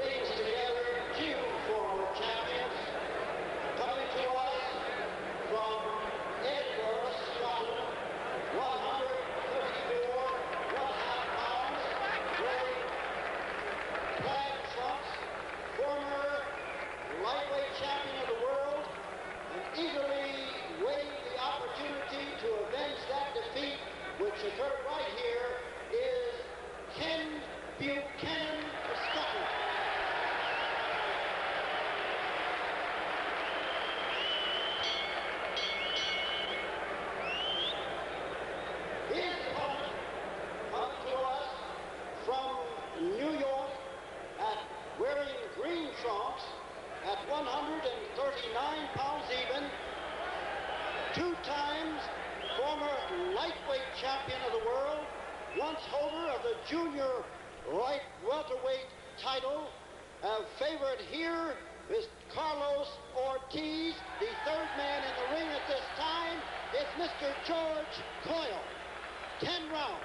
brings together two former champions coming to us from Edinburgh, Scotland, 134.5 pounds, wearing plaid trunks, former lightweight champion of the world, and eagerly waiting the opportunity to avenge that defeat, which occurred right here, is Ken Buchanan of Scotland. His opponent coming to us from New York at wearing green trunks at 139 pounds even, 2 times former lightweight champion of the world, once holder of the junior light welterweight title. Favorite here is Carlos Ortiz. The third man in the ring at this time is Mr. George Coyle. 10 rounds.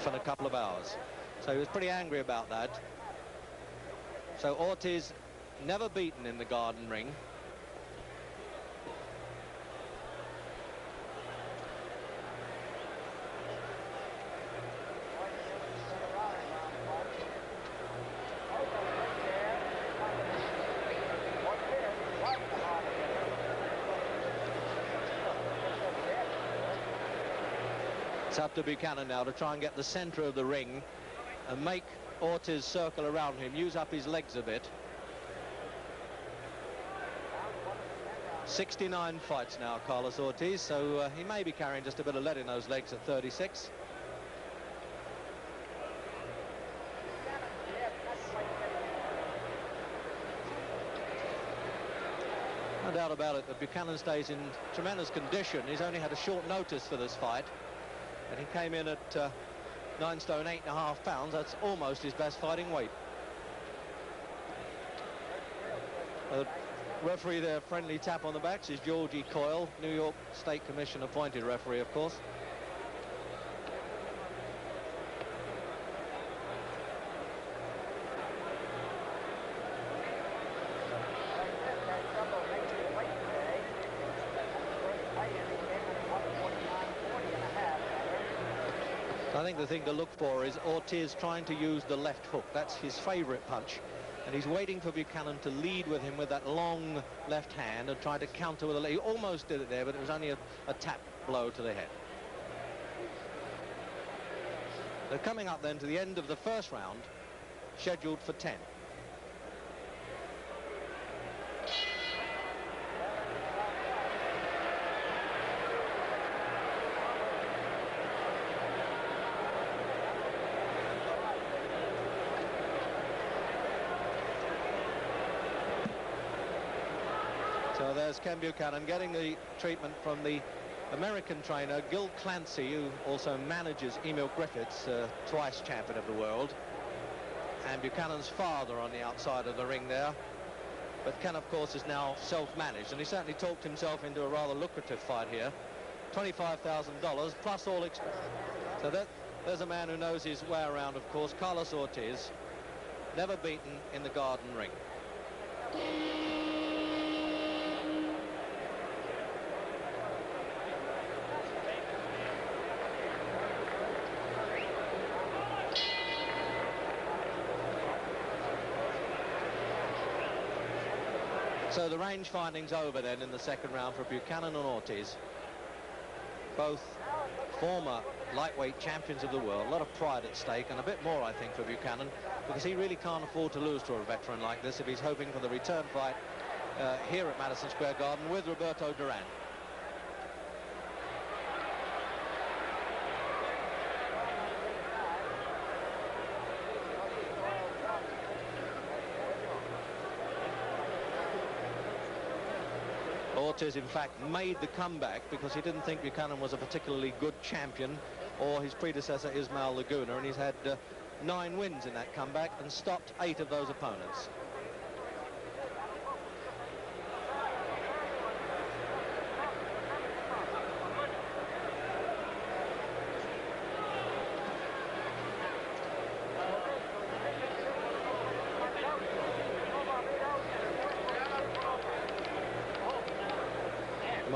In a couple of hours, so he was pretty angry about that. So Ortiz never beaten in the Garden Ring. It's up to Buchanan now to try and get the center of the ring and make Ortiz circle around him, use up his legs a bit. 69 fights now, Carlos Ortiz, so he may be carrying just a bit of lead in those legs at 36. No doubt about it that Buchanan stays in tremendous condition. He's only had a short notice for this fight. And he came in at 9 stone 8.5 pounds. That's almost his best fighting weight. Referee there, friendly tap on the backs, is Georgie Coyle, New York State Commission appointed referee, of course. I think the thing to look for is Ortiz trying to use the left hook. That's his favorite punch. And he's waiting for Buchanan to lead with him with that long left hand and try to counter with a left. He almost did it there, but it was only a tap blow to the head. They're coming up then to the end of the first round, scheduled for 10. So there's Ken Buchanan getting the treatment from the American trainer Gil Clancy, who also manages Emil Griffiths, twice champion of the world, and Buchanan's father on the outside of the ring there. But Ken, of course, is now self-managed, and he certainly talked himself into a rather lucrative fight here. $25,000 plus all expenses. So there's a man who knows his way around, of course, Carlos Ortiz, never beaten in the Garden Ring. So the range finding's over then in the second round for Buchanan and Ortiz. Both former lightweight champions of the world. A lot of pride at stake, and a bit more, I think, for Buchanan, because he really can't afford to lose to a veteran like this if he's hoping for the return fight here at Madison Square Garden with Roberto Duran. Ortiz, in fact, made the comeback because he didn't think Buchanan was a particularly good champion, or his predecessor Ismael Laguna, and he's had 9 wins in that comeback and stopped 8 of those opponents.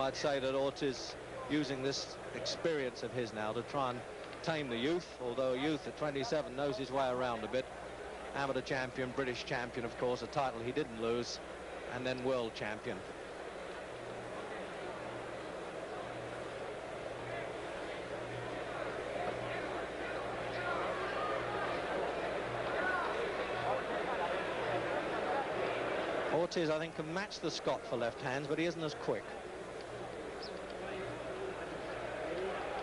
I'd say that Ortiz using this experience of his now to try and tame the youth, although a youth at 27 knows his way around a bit. Amateur champion, British champion, of course, a title he didn't lose, and then world champion. Ortiz, I think, can match the Scot for left hands, but he isn't as quick.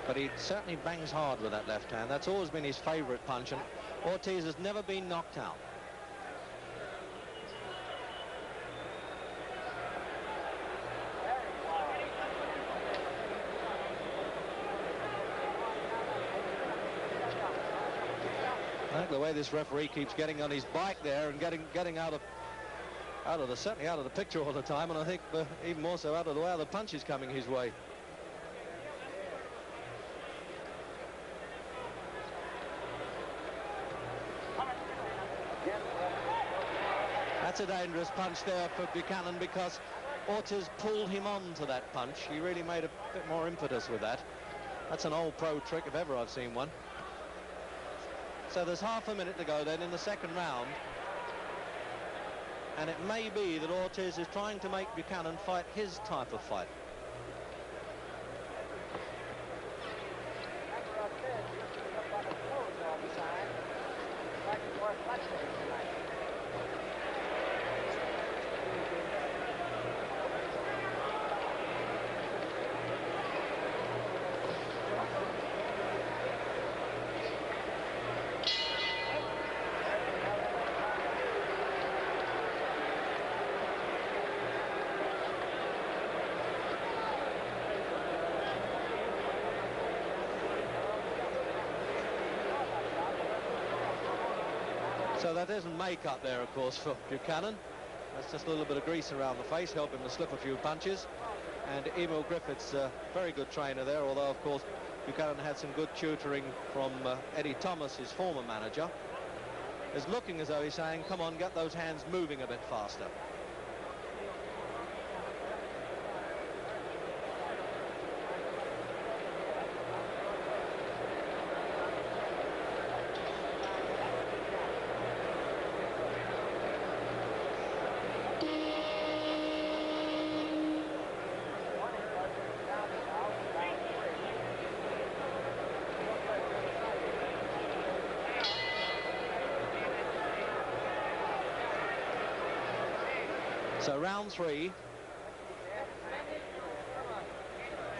But he certainly bangs hard with that left hand. That's always been his favorite punch, and Ortiz has never been knocked out. I think the way this referee keeps getting on his bike there and getting out of certainly out of the picture all the time, and I think even more so out of the way of the punches coming his way. That's a dangerous punch there for Buchanan, because Ortiz pulled him on to that punch. He really made a bit more impetus with that. That's an old pro trick if ever I've seen one. So there's half a minute to go then in the second round. And it may be that Ortiz is trying to make Buchanan fight his type of fight. So that isn't make-up there, of course, for Buchanan. That's just a little bit of grease around the face, help him to slip a few punches. And Emil Griffiths, a very good trainer there, although, of course, Buchanan had some good tutoring from Eddie Thomas, his former manager. Is looking as though he's saying, come on, get those hands moving a bit faster. So round 3,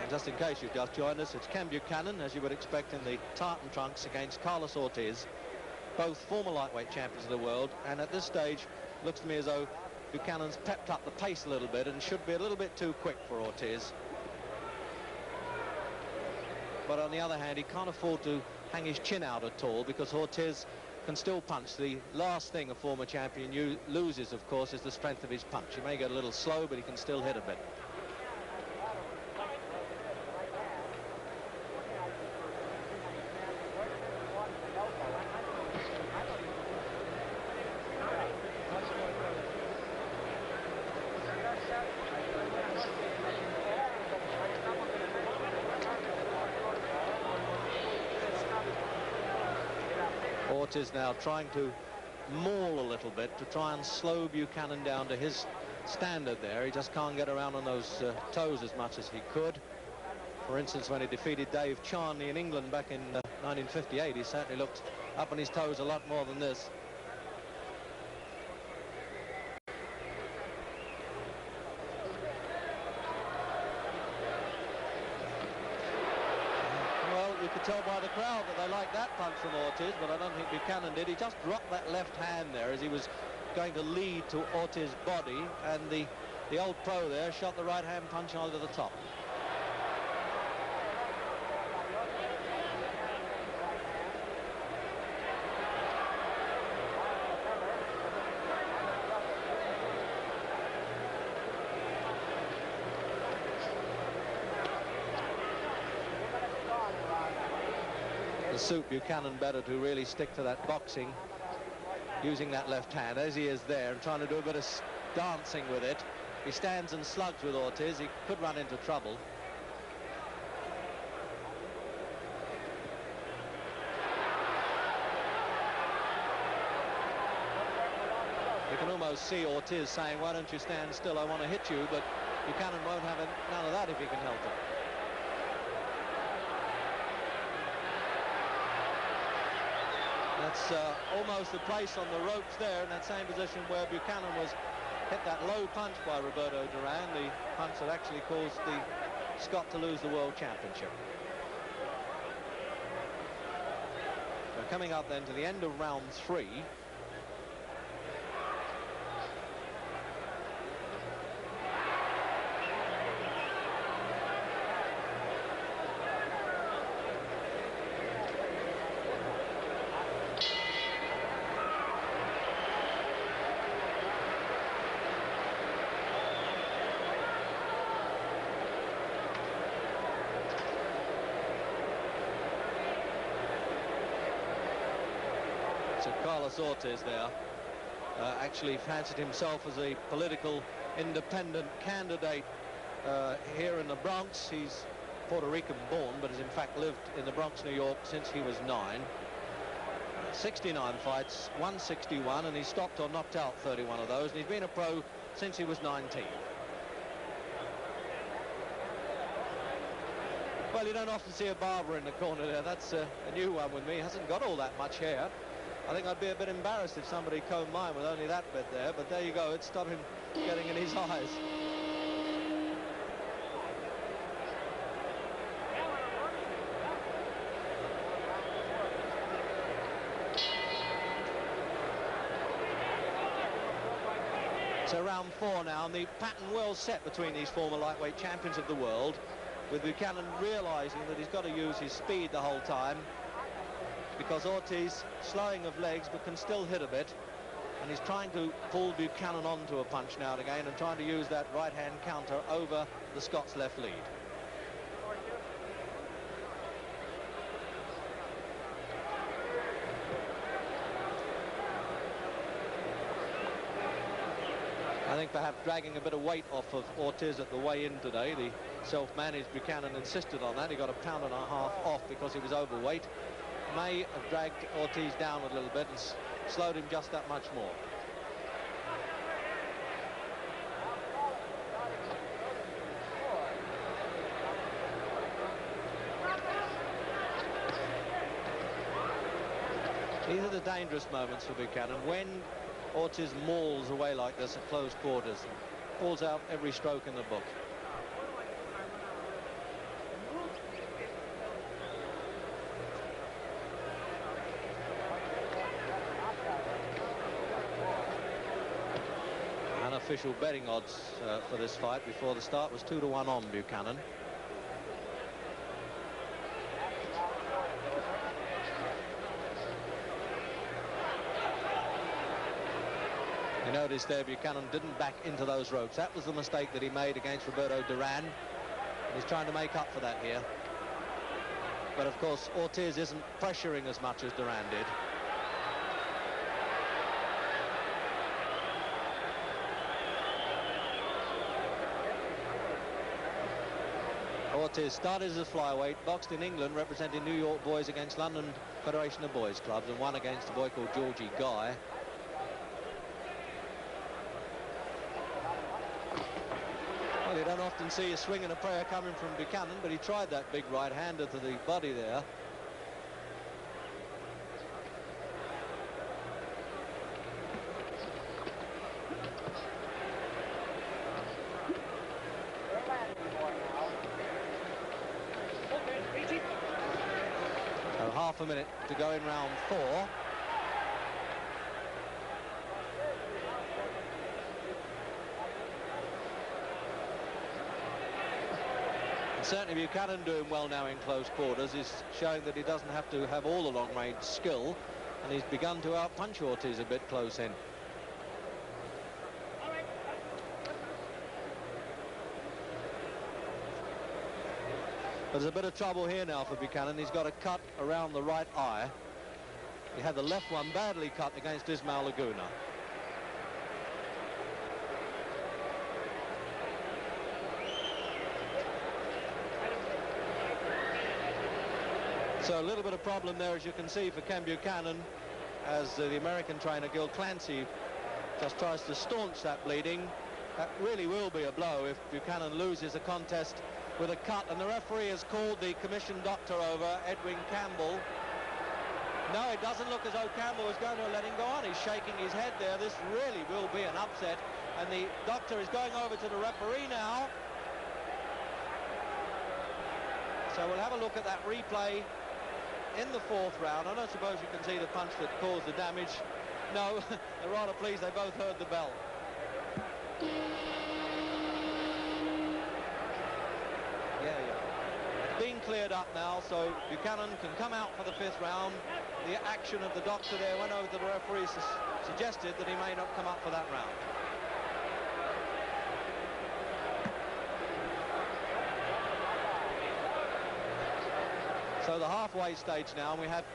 and just in case you've just joined us, it's Ken Buchanan, as you would expect, in the tartan trunks against Carlos Ortiz, both former lightweight champions of the world, and at this stage looks to me as though Buchanan's pepped up the pace a little bit and should be a little bit too quick for Ortiz. But on the other hand, he can't afford to hang his chin out at all, because Ortiz can still punch. The last thing a former champion loses, of course, is the strength of his punch. He may get a little slow, but he can still hit a bit. Ortiz now trying to maul a little bit to try and slow Buchanan down to his standard there. He just can't get around on those toes as much as he could. For instance, when he defeated Dave Charney in England back in 1958, he certainly looked up on his toes a lot more than this. You could tell by the crowd that they liked that punch from Ortiz, but I don't think Buchanan did. He just dropped that left hand there as he was going to lead to Ortiz's body, and the old pro there shot the right hand punch onto the top. Suit Buchanan better to really stick to that boxing, using that left hand as he is there and trying to do a bit of dancing with it. He stands and slugs with Ortiz. He could run into trouble. You can almost see Ortiz saying, "Why don't you stand still? I want to hit you," but Buchanan won't have none of that if he can help it. That's almost the place on the ropes there, in that same position where Buchanan was hit that low punch by Roberto Duran, the punch that actually caused the Scot to lose the World Championship. So coming up then to the end of round 3. Carlos Ortiz there actually fancied himself as a political independent candidate here in the Bronx. He's Puerto Rican born, but has in fact lived in the Bronx, New York since he was 9. 69 fights, 161, and he stopped or knocked out 31 of those, and he's been a pro since he was 19. Well, you don't often see a barber in the corner there. That's a new one with me. He hasn't got all that much hair. I think I'd be a bit embarrassed if somebody combed mine with only that bit there, but there you go. It stopped him getting in his eyes. So round 4 now, and the pattern well set between these former lightweight champions of the world, with Buchanan realizing that he's got to use his speed the whole time, because Ortiz slowing of legs but can still hit a bit, and he's trying to pull Buchanan onto a punch now and again and trying to use that right hand counter over the Scots left lead. I think perhaps dragging a bit of weight off of Ortiz at the weigh-in today. The self-managed Buchanan insisted on that. He got a £1.5 pounds off because he was overweight. May have dragged Ortiz down a little bit and slowed him just that much more. These are the dangerous moments for Buchanan, when Ortiz mauls away like this at close quarters and pulls out every stroke in the book. official betting odds for this fight before the start was 2-1 on Buchanan. You notice there Buchanan didn't back into those ropes. That was the mistake that he made against Roberto Duran. He's trying to make up for that here. But of course Ortiz isn't pressuring as much as Duran did. Ortiz started as a flyweight, boxed in England representing New York boys against London Federation of Boys Clubs, and won against a boy called Georgie Guy. Well, you don't often see a swing and a prayer coming from Buchanan, but he tried that big right-hander to the body there. So half a minute to go in round 4. And certainly Buchanan doing well now in close quarters is showing that he doesn't have to have all the long-range skill, and he's begun to out-punch Ortiz a bit close in. There's a bit of trouble here now for Buchanan. He's got a cut around the right eye. He had the left one badly cut against Ismail Laguna. So a little bit of problem there, as you can see, for Ken Buchanan, as the American trainer Gil Clancy just tries to staunch that bleeding. That really will be a blow if Buchanan loses a contest with a cut, and the referee has called the commission doctor over, Edwin Campbell. No, it doesn't look as though Campbell is going to let him go on. He's shaking his head there. This really will be an upset, and the doctor is going over to the referee now. So we'll have a look at that replay in the 4th round. I don't suppose you can see the punch that caused the damage. No, they're rather pleased they both heard the bell. Being cleared up now, so Buchanan can come out for the 5th round. The action of the doctor there went over to the referee, suggested that he may not come up for that round. So the halfway stage now, and we have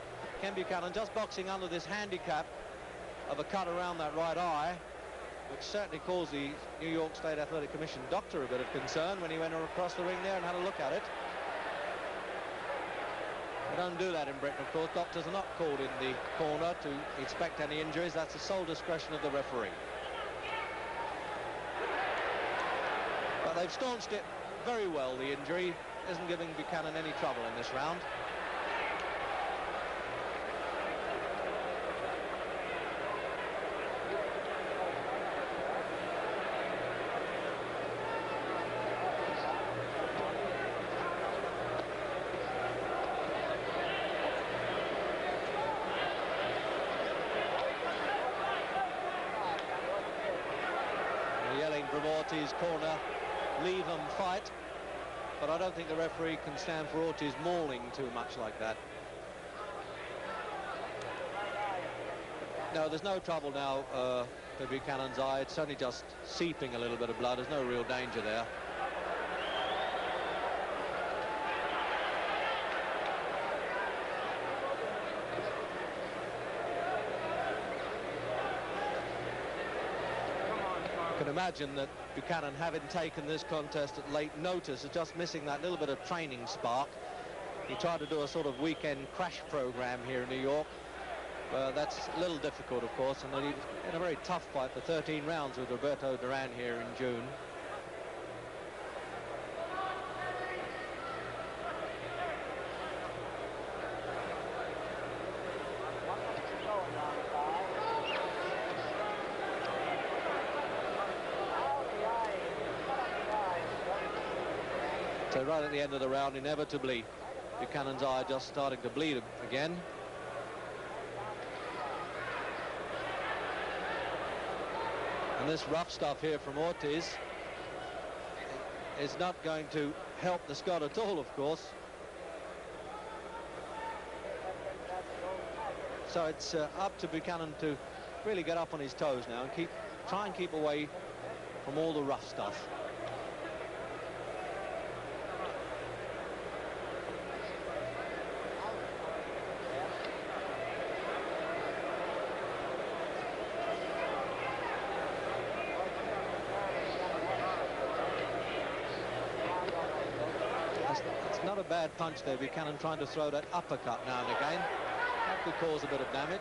Ken Buchanan just boxing under this handicap of a cut around that right eye, which certainly caused the New York State Athletic Commission doctor a bit of concern when he went across the ring there and had a look at it. They don't do that in Britain, of course. Doctors are not called in the corner to inspect any injuries. That's the sole discretion of the referee. But they've staunched it very well. The injury isn't giving Buchanan any trouble in this round. From Ortiz corner, leave them fight, but I don't think the referee can stand for Ortiz mauling too much like that. No, there's no trouble now for Buchanan's eye. It's only just seeping a little bit of blood. There's no real danger there. I can imagine that Buchanan, having taken this contest at late notice, is just missing that little bit of training spark. He tried to do a sort of weekend crash program here in New York. That's a little difficult, of course, and he was in a very tough fight for 13 rounds with Roberto Duran here in June. So right at the end of the round, inevitably, Buchanan's eye just starting to bleed again. And And this rough stuff here from Ortiz is not going to help the Scot at all, of course. So it's up to Buchanan to really get up on his toes now and try and keep away from all the rough stuff. It's not a bad punch there. Buchanan trying to throw that uppercut now and again. That could cause a bit of damage.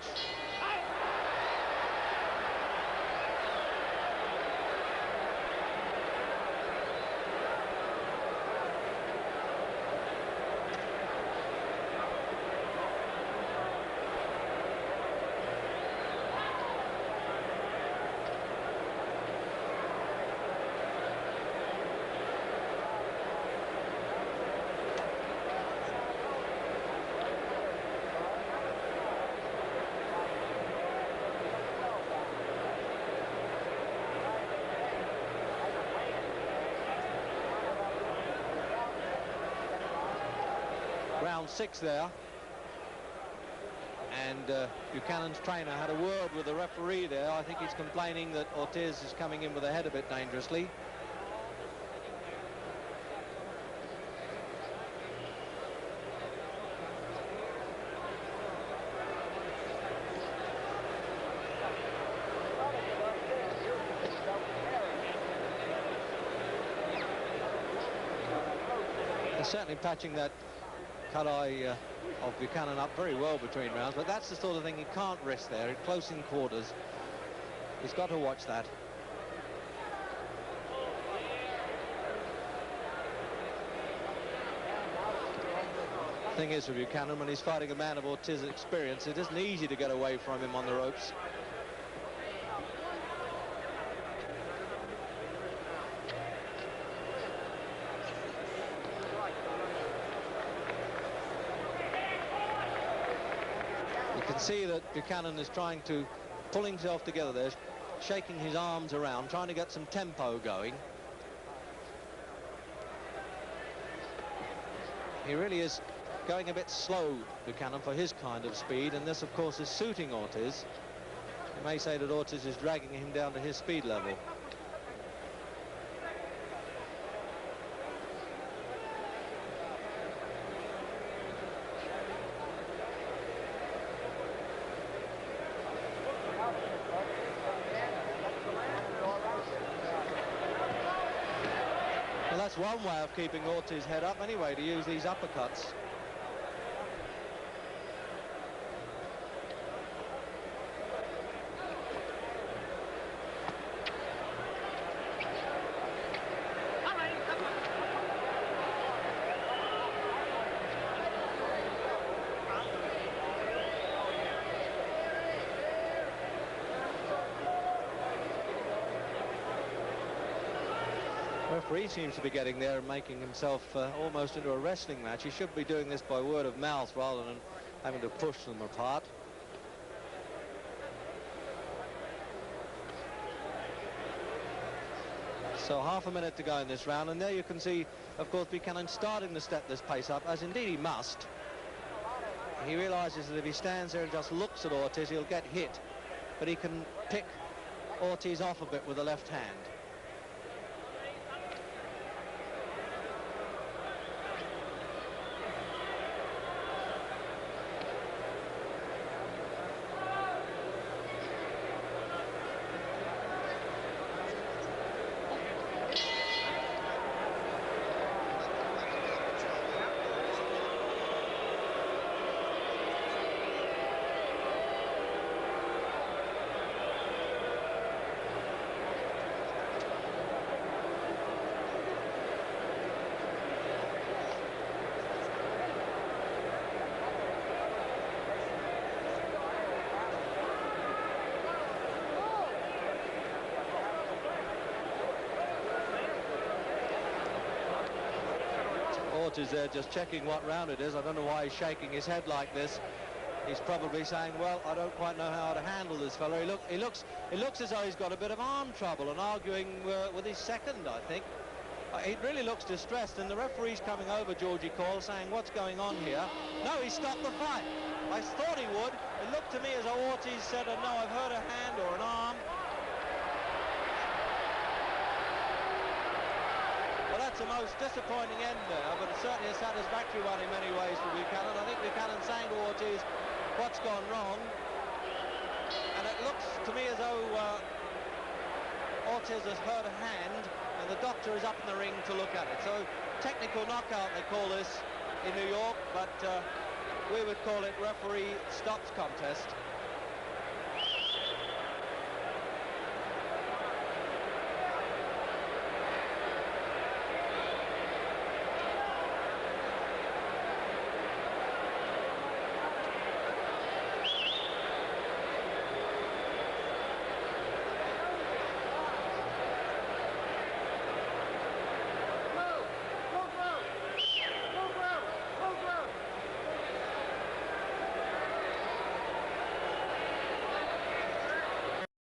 Round 6 there, and Buchanan's trainer had a word with the referee there. I think he's complaining that Ortiz is coming in with the head a bit dangerously. They're certainly patching that cut eye of Buchanan up very well between rounds, but that's the sort of thing he can't risk there at close in quarters. He's got to watch that. The thing is, for Buchanan, when he's fighting a man of Ortiz's experience, it isn't easy to get away from him on the ropes. You can see that Buchanan is trying to pull himself together there, shaking his arms around, trying to get some tempo going. He really is going a bit slow, Buchanan, for his kind of speed, and this, of course, is suiting Ortiz. You may say that Ortiz is dragging him down to his speed level. Well, that's one way of keeping Ortiz's head up anyway, to use these uppercuts. Referee seems to be getting there and making himself almost into a wrestling match. He should be doing this by word of mouth rather than having to push them apart. So half a minute to go in this round, and there you can see, of course, Buchanan starting to step this pace up, as indeed he must. He realizes that if he stands there and just looks at Ortiz, he'll get hit, but he can pick Ortiz off a bit with the left hand. Ortiz there just checking what round it is. I don't know why he's shaking his head like this. He's probably saying, well, I don't quite know how to handle this fellow. It looks as though he's got a bit of arm trouble, and arguing with his second, I think. He really looks distressed, and the referee's coming over, Georgie Call, saying, what's going on here? No, he stopped the fight. I thought he would. It looked to me as though Ortiz said, no, I've hurt a hand or an arm. Well, that's the most disappointing end there, but it's certainly a satisfactory one in many ways for Buchanan. I think Buchanan saying to Ortiz, what's gone wrong? And it looks to me as though Ortiz has hurt a hand, and the doctor is up in the ring to look at it. So technical knockout, they call this in New York, but we would call it referee stops contest.